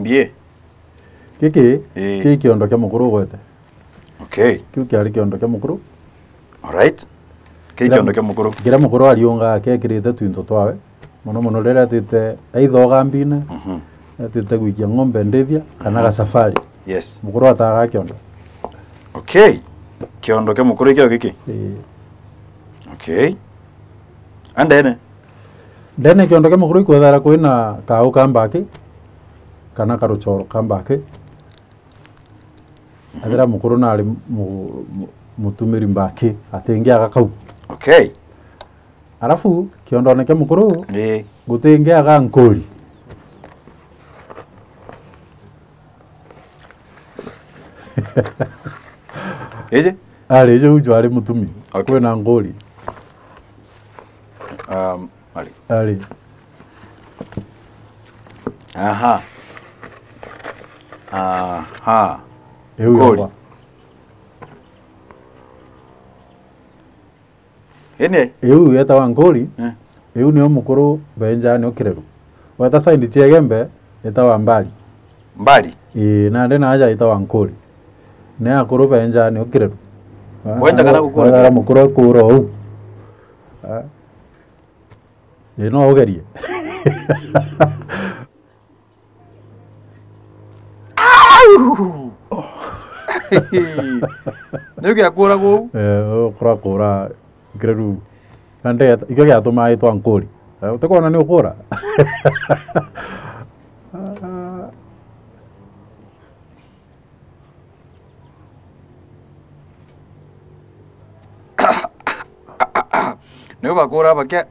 Kimbie. Kiki kiondo kia mukuru gwete. Okay. Kiu kiari kiondo kia mukuru. Alright. Kiondo kia mukuru. Gira mukuru aliunga kirite twinto twawe. Mono rera tite aitho gambine. Tite gwikia ng'ombe ndithia kana ga safari. Yes. Mukuru ataga kiondo. Okay. Kiondo kia mukuru kio kiki. Okay. Andene. Dene kiondo kia mukuru kwethara kwina kau kambaki kana karuchoro kambaki. Agira mukuru nari mutumiri mbaki atengia gakau. Okay. Arafu kiondo neke mukuru gutengia ga nkoli. Eje? Ali eje ujo ali mutumi. Okay. Kwena ngoli. Ali. Aha. Ngoli. Ene? Eu yeta wa ngoli. Eu ni omukuru benja ni okireru. Wata saindi chiegembe yeta wa mbali. Mbali? Na ndena aja yeta wa ngoli. Ne akuru benja ni okireru. Kwenza kana gukura. Kana mukuru kuro u. No ogerie. Ndio akura go? Kura greru. Kande iko ya tuma ito ankori. Utakona ni ukura. Ndio bakura bakia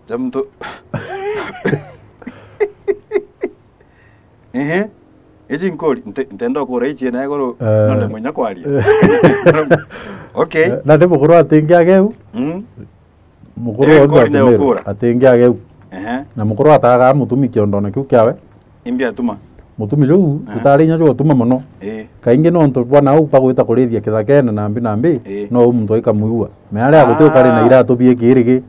jamtu. Eji nkoli ntendo kura ichi na goro nonde munya kwaria. Okay. Na de mukuru atengia geu. Mukuru atengia geu. Na mukuru ataga mutumi kiondo na kiu kiawe. Imbia tuma. Mutumi ju tutari nya ju tuma mono. Kainge no nto bwana au pagwita kurithia kithakene nambi no muntu ikamuigua. Me ari agutu kari na ira tubie kirigi.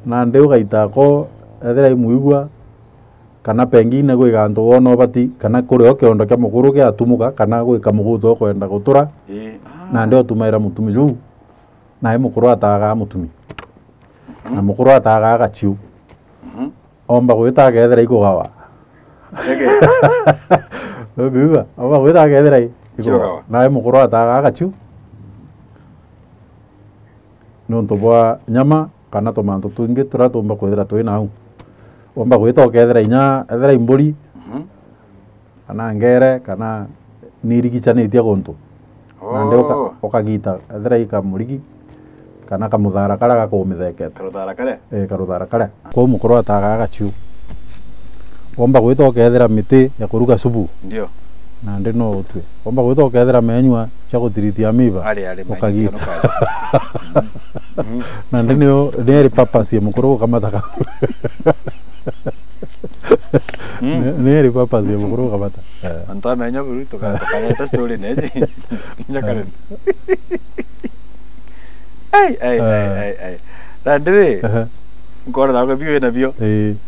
Na ndeu gaita ko ethera imuigua kana pengine gwe ganto wono bati kana kuri okiondo kia mukuru kia atumuka kana gwe kamuguto kwenda gutura na ndio tumaira mutumi ju na mukuru ataga mutumi na mukuru ataga gachiu omba gwita gethera ikugawa oguga omba gwita gethera ikugawa na mukuru ataga gachiu nonto bwa nyama kana tomanto tungi turatumba kwethera twina au omba gwita okethera inya ethera imburi kana ngere kana nirigicanitie guntu na ndio okagita ethera ikamurigi kana kamuthara kara gakumithekete karuthara kare kwa mukuru ataga gachiu omba gwita okethera miti ya kuruga subu ndio na ndi no utwe omba gwita okethera menywa cia gutiritia miba okagita na ndi no neri purpose mukuru kamataka neri purpose mukuru kamata anta menya buru to ka story neji nyakaren ai randire ngora na biyo na biyo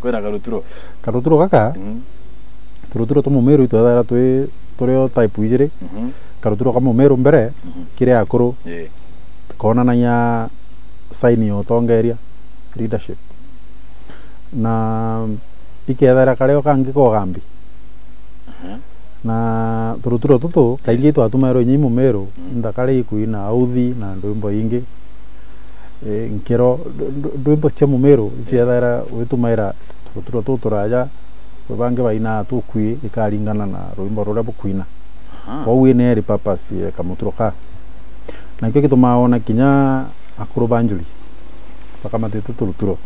kwena karuturo kaka turuturo to mumeru itwara turio type ijire karuturo kama mumeru mbere kire akuru kona nanya sign yo tongeria leadership na ikethera kareo kangi ko gambi na turuturo tutu kaingi twatumairo nyi mumeru ndakari kuina authi na ndwimbo ingi nkero ndwimbo cia mumeru ikethera witumaira turuturo tutu raja bange baina tukui ikaringana na rwimbo ruria bukuina kwa wine purpose kamuturoka na kyo kitumaona kinya akuru banjuri bakamatete turuturo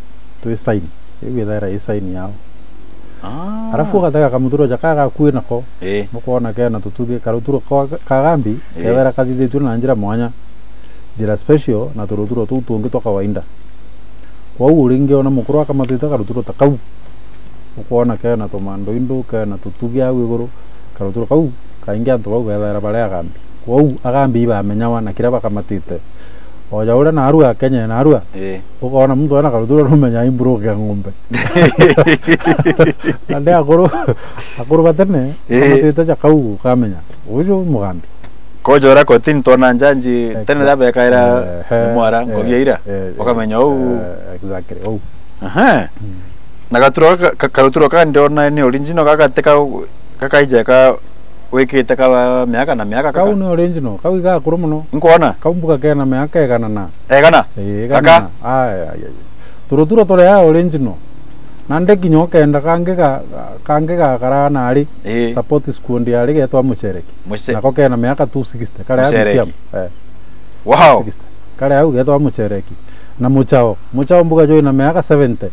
tu sign igwethera sign yao arafu gataka kamuturo jakaga kuina ko mukona kena tutuge karuturo kagambi kethera kathithitu na njira mwanya njira special na turuturo tu tungi to kawaida kwa uringe ona mukuru akamatete karuturo takau mukona kena tomando indo kena tutuge awe iguru karuturo kaingi antu bau gethera baria agambi kwa agambi ba menyawa na kira bakamatite oja ule na arua Kenya na arua ukaona mtu ana karuturo rumenya imburu ya ng'ombe ande akuru batene amutete cha kau kamenya ujo mugambi kojora kotin tona njanji tene dabe kaira mwara ngobyeira ukamenya exactly na karuturo ka ndona ni original kakaija ka wikite ka miaka na miaka kau ni original kau iga kuru muno nkona kau mbuka kena miaka egana kaka turuturo tore ya original nande kinyo kenda kange kara nari support squad yari getwa muchereki nako kena miaka 260 kare ya siam wow kare au getwa muchereki na muchao mbuka jo ina miaka 70